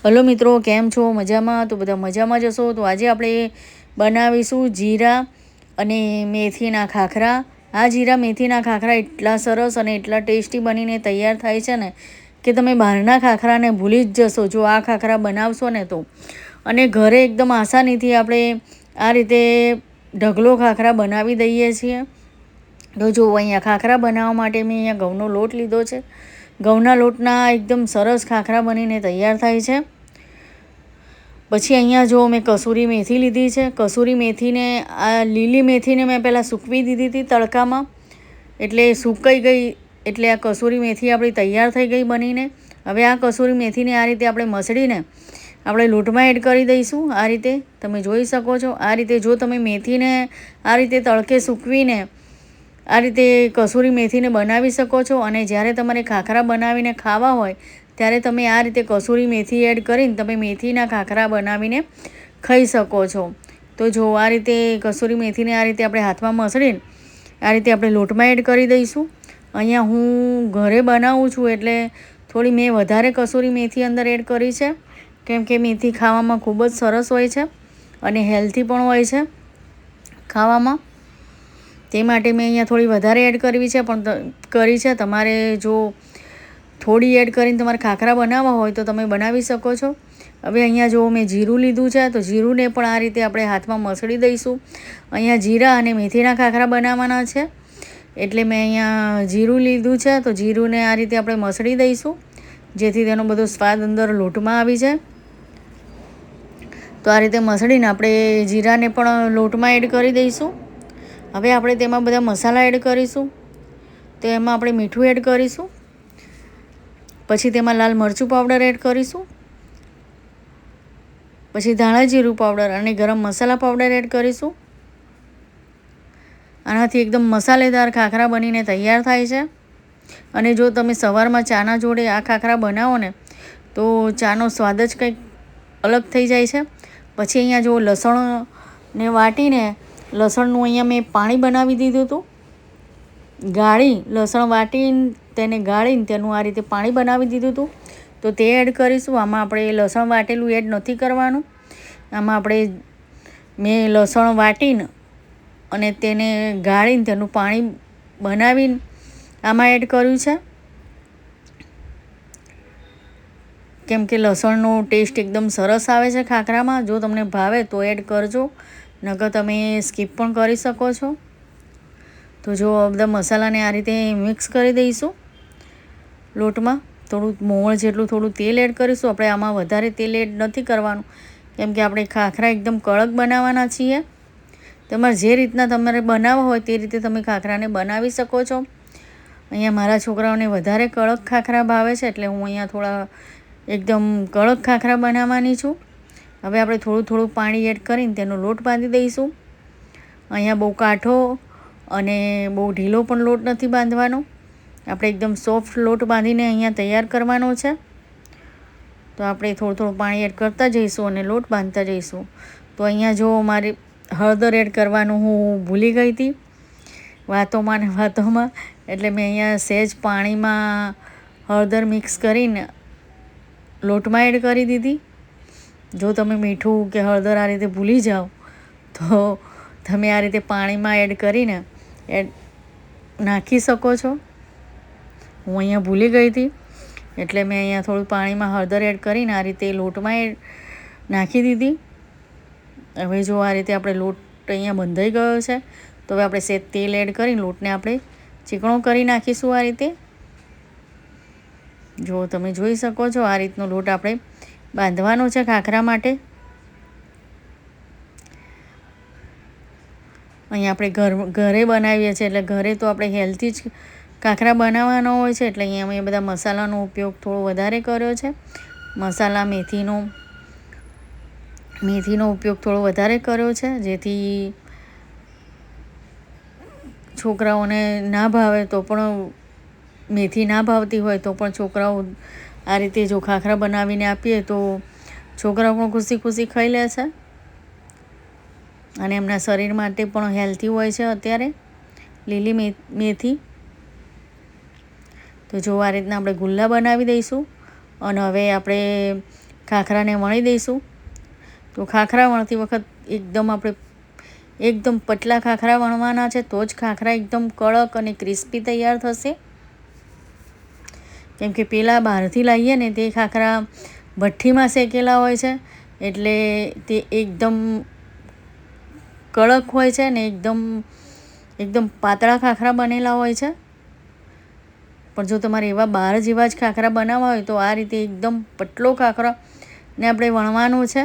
Hello મિત્રો, કેમ છો? મજામાં? તો બધા મજામાં જ હશો. તો આજે આપણે બનાવીશું જીરા અને મેથીના ખાખરા. આ જીરા મેથીના ખાખરા એટલા સરસ અને એટલા ટેસ્ટી બનીને તૈયાર થાય છે ને કે તમે બહારના ખાખરાને ભૂલી જ જશો જો આ ખાખરા બનાવશો ને તો. અને ઘરે એકદમ આસાનીથી આપણે આ રીતે ઢગલો ખાખરા બનાવી દઈએ છીએ. તો જો અહીંયા ખાખરા બનાવવા માટે મેં અહીંયા ઘઉંનો લોટ લીધો છે. ઘઉંના લોટના એકદમ સરસ ખાખરા બનીને તૈયાર થાય છે. પછી અહીંયા જો મેં કસૂરી મેથી લીધી છે. કસૂરી મેથીને આ લીલી મેથીને મેં પહેલાં સૂકવી દીધી હતી તડકામાં, એટલે સુકાઈ ગઈ. એટલે આ કસૂરી મેથી આપણી તૈયાર થઈ ગઈ બનીને. હવે આ કસૂરી મેથીને આ રીતે આપણે મસળીને આપણે લોટમાં એડ કરી દઈશું. આ રીતે તમે જોઈ શકો છો. આ રીતે જો તમે મેથીને આ રીતે તડકે સૂકવીને આ રીતે કસૂરી મેથીને બનાવી શકો છો. અને જ્યારે તમારે ખાખરા બનાવીને ખાવા હોય ત્યારે તમે આ રીતે કસૂરી મેથી એડ કરીને તમે મેથીના ખાખરા બનાવીને ખાઈ શકો છો. તો જો આ રીતે કસૂરી મેથીને આ રીતે આપણે હાથમાં મસળીને આ રીતે આપણે લોટમાં એડ કરી દઈશું. અહીંયા હું ઘરે બનાવું છું એટલે થોડી મેં વધારે કસૂરી મેથી અંદર એડ કરી છે, કેમ કે મેથી ખાવામાં ખૂબ જ સરસ હોય છે અને હેલ્ધી પણ હોય છે ખાવામાં. તે માટે મેં અહીંયા થોડી વધારે એડ કરવી છે કરી છે. તમારે જો થોડી એડ કરીને તમારે ખાખરા બનાવવા હોય તો તમે બનાવી શકો છો. હવે અહીંયા જો મેં જીરું લીધું છે તો જીરુંને પણ આ રીતે આપણે હાથમાં મસળી દઈશું. અહીંયા જીરા અને મેથીના ખાખરા બનાવવાના છે એટલે મેં અહીંયા જીરું લીધું છે. તો જીરુંને આ રીતે આપણે મસળી દઈશું જેથી તેનો બધો સ્વાદ અંદર લોટમાં આવી જાય. તો આ રીતે મસળીને આપણે જીરાને પણ લોટમાં એડ કરી દઈશું. હવે આપણે તેમાં બધા મસાલા એડ કરીશું. તો એમાં આપણે મીઠું એડ કરીશું, પછી તેમાં લાલ મરચું પાવડર એડ કરીશું, પછી ધાણા જીરું પાવડર અને ગરમ મસાલા પાવડર એડ કરીશું. આનાથી એકદમ મસાલેદાર ખાખરા બનીને તૈયાર થાય છે. અને જો તમે સવારમાં ચાના જોડે આ ખાખરા બનાવો ને તો ચાનો સ્વાદ જ કંઈક અલગ થઈ જાય છે. પછી અહીંયા જો લસણને વાટીને લસણનું અહીંયા મેં પાણી બનાવી દીધું હતું. લસણ વાટીને તેને ગાળીને તેનું આ રીતે પાણી બનાવી દીધું હતું. તો તે એડ કરીશું. આમાં આપણે લસણ વાટેલું એડ નથી કરવાનું. આમાં મેં લસણ વાટીને અને તેને ગાળીને તેનું પાણી બનાવીને આમાં એડ કર્યું છે, કેમ કે લસણનો ટેસ્ટ એકદમ સરસ આવે છે ખાખરામાં. જો તમને ભાવે તો એડ કરજો, નકર તમે સ્કીપ પણ કરી શકો છો. તો જો બધા મસાલાને આ રીતે મિક્સ કરી દઈશું લોટમાં. થોડું મોણ જેટલું થોડું તેલ એડ કરીશું. આપણે આમાં વધારે તેલ એડ નથી કરવાનું, કેમ કે આપણે ખાખરા એકદમ કડક બનાવવાના છીએ. તમારે જે રીતના તમારે બનાવવા હોય તે રીતે તમે ખાખરાને બનાવી શકો છો. અહીંયા મારા છોકરાઓને વધારે કડક ખાખરા ભાવે છે એટલે હું અહીંયા થોડા એકદમ કડક ખાખરા બનાવવાની છું. હવે આપણે થોડું થોડું પાણી એડ કરીને તેનો લોટ બાંધી દઈશું. અહીંયા બહુ કાઠો અને બહુ ઢીલો પણ લોટ નથી બાંધવાનો. આપણે એકદમ સોફ્ટ લોટ બાંધીને અહીંયા તૈયાર કરવાનો છે. તો આપણે થોડું થોડું પાણી એડ કરતા જઈશું અને લોટ બાંધતા જઈશું. તો અહીંયા જો મારી હળદર એડ કરવાનું હું ભૂલી ગઈ હતી વાતોમાં ને વાતોમાં, એટલે મેં અહીંયા સહેજ પાણીમાં હળદર મિક્સ કરીને લોટમાં એડ કરી દીધી. જો તમે મીઠું કે હળદર આ રીતે ભૂલી જાઓ તો તમે આ રીતે પાણીમાં એડ કરીને નાખી શકો છો. હું અહીંયા ભૂલી ગઈ હતી એટલે મેં અહીંયા થોડું પાણીમાં હળદર એડ કરીને આ રીતે લોટમાં નાખી દીધી. હવે જો આ રીતે આપણે લોટ અહીંયા બંધાઈ ગયો છે. તો હવે આપણે સહેજ તેલ એડ કરીને લોટને આપણે ચીકણો કરી નાખીશું. આ રીતે જો તમે જોઈ શકો છો આ રીતનો લોટ આપણે બાંધવાનો છે ખાખરા માટે. અહીંયા આપણે ઘરે બનાવીએ છીએ એટલે ઘરે તો આપણે હેલ્ધી જ ખાખરા બનાવવાનો હોય છે. એટલે અહીંયા અમે બધા મસાલાનો ઉપયોગ થોડો વધારે કર્યો છે. મસાલા મેથીનો ઉપયોગ થોડો વધારે કર્યો છે, જેથી છોકરાઓને ના ભાવે તો પણ, મેથી ના ભાવતી હોય તો પણ છોકરાઓ આ રીતે જો ખાખરા બનાવીને આપીએ તો છોકરાઓ પણ ખુશી ખુશી ખાઈ લે છે અને એમના શરીર માટે પણ હેલ્ધી હોય છે અત્યારે લીલી મેથી. તો જો આ રીતના આપણે ગુલ્લા બનાવી દઈશું. અને હવે આપણે ખાખરાને વણી દઈશું. તો ખાખરા વણતી વખત એકદમ પતલા ખાખરા વણવાના છે, તો જ ખાખરા એકદમ કડક અને ક્રિસ્પી તૈયાર થશે. કેમ કે પેલા બહારથી લાવીએ ને તે ખાખરા ભઠ્ઠીમાં શેકેલા હોય છે, એટલે તે એકદમ કડક હોય છે ને એકદમ પાતળા ખાખરા બનેલા હોય છે. પણ જો તમારે એવા બહાર જેવા જ ખાખરા બનાવવા હોય તો આ રીતે એકદમ પતલો ખાખરાને આપણે વણવાનું છે.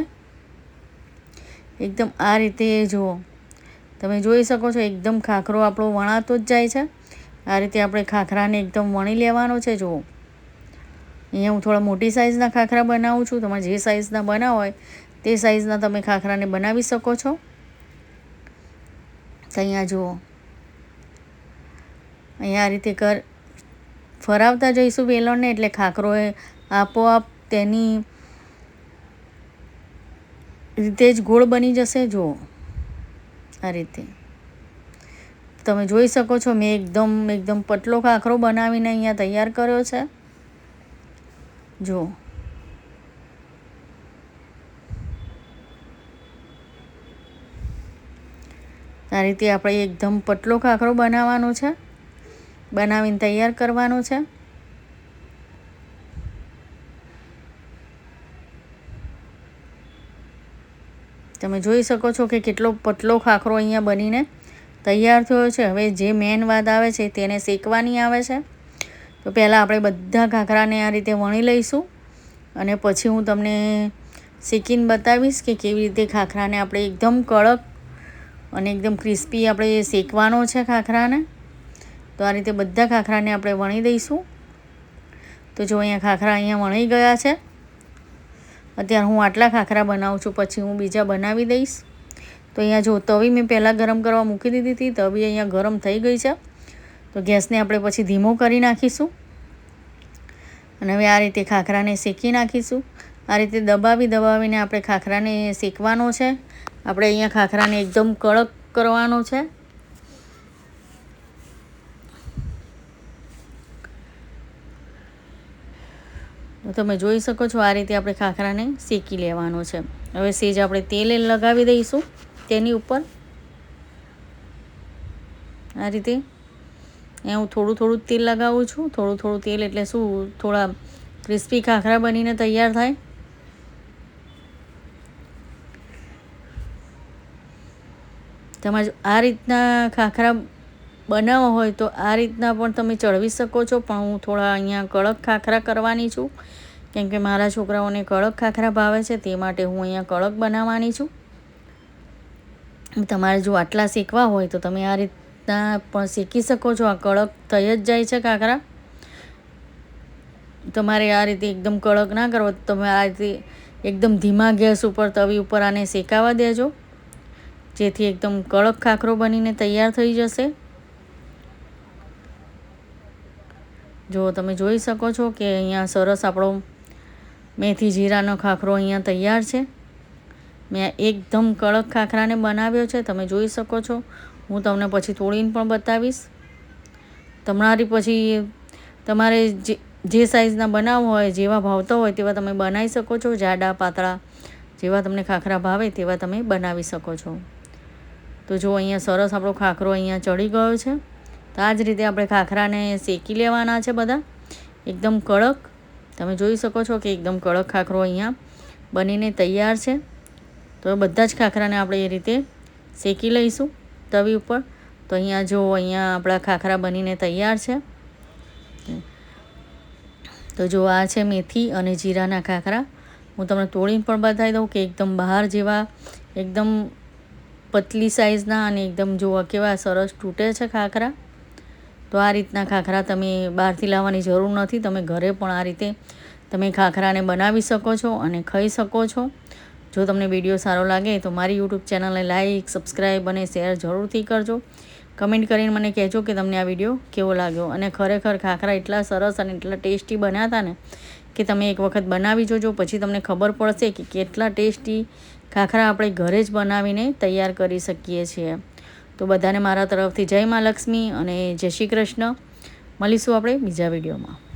એકદમ આ રીતે જુઓ, તમે જોઈ શકો છો, એકદમ ખાખરો આપણો વણાતો જ જાય છે. આ રીતે આપણે ખાખરાને એકદમ વણી લેવાનો છે. જુઓ, અહીંયા હું થોડા મોટી સાઇઝના ખાખરા બનાવું છું. તમારે જે સાઇઝના બનાવો હોય તે સાઇઝના તમે ખાખરાને બનાવી શકો છો. તો અહીંયા જુઓ, અહીંયા આ રીતે ફરાવતા જઈશું વેલણને, એટલે ખાખરો એ આપોઆપ તેની રીતે જ ગોળ બની જશે. જુઓ, આ રીતે તમે જોઈ શકો છો, મેં એકદમ પતલો ખાખરો બનાવીને અહીંયા તૈયાર કર્યો છે. જુઓ, આ રીતે આપણે એકદમ પતલો ખાખરો બનાવવાનો છે, બનાવીને તૈયાર કરવાનો છે. તમે જોઈ શકો છો કે કેટલો પતલો ખાખરો અહીંયા બનીને તૈયાર થયો છે. હવે જે મેન વાત આવે છે તેને શેકવાની આવે છે. તો પહેલાં આપણે બધા ખાખરાને આ રીતે વણી લઈશું અને પછી હું તમને શેકીને બતાવીશ કે કેવી રીતે ખાખરાને આપણે એકદમ કડક અને એકદમ ક્રિસ્પી આપણે શેકવાનો છે ખાખરાને. તો આ રીતે બધા ખાખરાને આપણે વણી દઈશું. તો જો ખાખરા અહીંયા વણી ગયા છે. અત્યારે હું આટલા ખાખરા બનાવું છું, પછી હું બીજા બનાવી દઈશ. તો અહીંયા જો તવી મેં પહેલાં ગરમ કરવા મૂકી દીધી હતી. તવી અહીંયા ગરમ થઈ ગઈ છે. તો ગેસને આપણે પછી ધીમો કરી નાખીશું અને હવે આ રીતે ખાખરાને શેકી નાખીશું. આ રીતે દબાવીને આપણે ખાખરાને શેકવાનો છે. આપણે અહીંયા ખાખરાને એકદમ કડક કરવાનો છે. તમે જોઈ શકો છો, આ રીતે આપણે ખાખરાને શેકી લેવાનો છે. હવે સેજ આપણે તેલ લગાવી દઈશું તેની ઉપર. આ રીતે હું થોડું તેલ લગાવું છું. થોડું તેલ એટલે શું, થોડા ક્રિસ્પી ખાખરા બનીને તૈયાર થાય. તમારે આ રીતના ખાખરા બનાવવા હોય તો આ રીતના પણ તમે ચડવી શકો છો. પણ હું થોડા અહીંયા કડક ખાખરા કરવાની છું, કેમ કે મારા છોકરાઓને કડક ખાખરા ભાવે છે, તે માટે હું અહીંયા કડક બનાવવાની છું. તમારે જો આટલા શેકવા હોય તો તમે આ રીતના પણ શેકી શકો છો. આ કડક થઈ જ જાય છે ખાખરા. તમારે આ રીતે એકદમ કડક ના કરો, તમે આ રીતે એકદમ ધીમા ગેસ ઉપર તવી ઉપર આને શેકાવા દેજો, જેથી એકદમ કડક ખાખરો બનીને તૈયાર થઈ જશે. જો તમે જોઈ શકો છો કે અહીંયા સરસ આપણો મેથી જીરાનો ખાખરો અહીંયા તૈયાર છે. મેં એકદમ કડક ખાખરાને બનાવ્યો છે. તમે જોઈ શકો છો. હું તમને પછી તોડીને પણ બતાવીશ. તમારે જે સાઇઝના બનાવવા હોય, જેવા ભાવતા હોય તેવા તમે બનાવી શકો છો. જાડા પાતળા જેવા તમને ખાખરા ભાવે તેવા તમે બનાવી શકો છો. તો જો અહીંયા સરસ આપણો ખાખરો અહીંયા ચડી ગયો છે. તો આ જ રીતે આપણે ખાખરાને શેકી લેવાના છે બધા એકદમ કડક. તમે જોઈ શકો છો કે એકદમ કડક ખાખરો અહીંયા બનીને તૈયાર છે. તો બધા જ ખાખરાને આપણે એ રીતે શેકી લઈશું તવી ઉપર. તો અહીંયા આપણા ખાખરા બનીને તૈયાર છે. તો જો આ છે મેથી અને જીરાના ખાખરા. હું તમને તોડીને પણ બતાવી દઉં કે એકદમ બહાર જેવા એકદમ પતલી સાઇઝના અને એકદમ જોવા કેવા સરસ તૂટે છે ખાખરા. તો આ રીતના ખાખરા તમે બહારથી લાવવાની જરૂર નથી. તમે ઘરે પણ આ રીતે તમે ખાખરાને બનાવી શકો છો અને ખાઈ શકો છો. જો તમને વિડીયો સારો લાગે તો મારી યુટ્યુબ ચેનલને લાઇક, સબસ્ક્રાઈબ અને શેર જરૂરથી કરજો. કમેન્ટ કરીને મને કહેજો કે તમને આ વિડીયો કેવો લાગ્યો. અને ખરેખર ખાખરા એટલા સરસ અને એટલા ટેસ્ટી બન્યા હતા ને કે તમે એક વખત બનાવી જોજો, પછી તમને ખબર પડશે કે કેટલા ટેસ્ટી ખાખરા આપણે ઘરે જ બનાવીને તૈયાર કરી શકીએ છીએ. તો બધાને મારા તરફથી જય મા લક્ષ્મી અને જય શ્રી કૃષ્ણ. મળીશું આપણે બીજા વિડીયોમાં.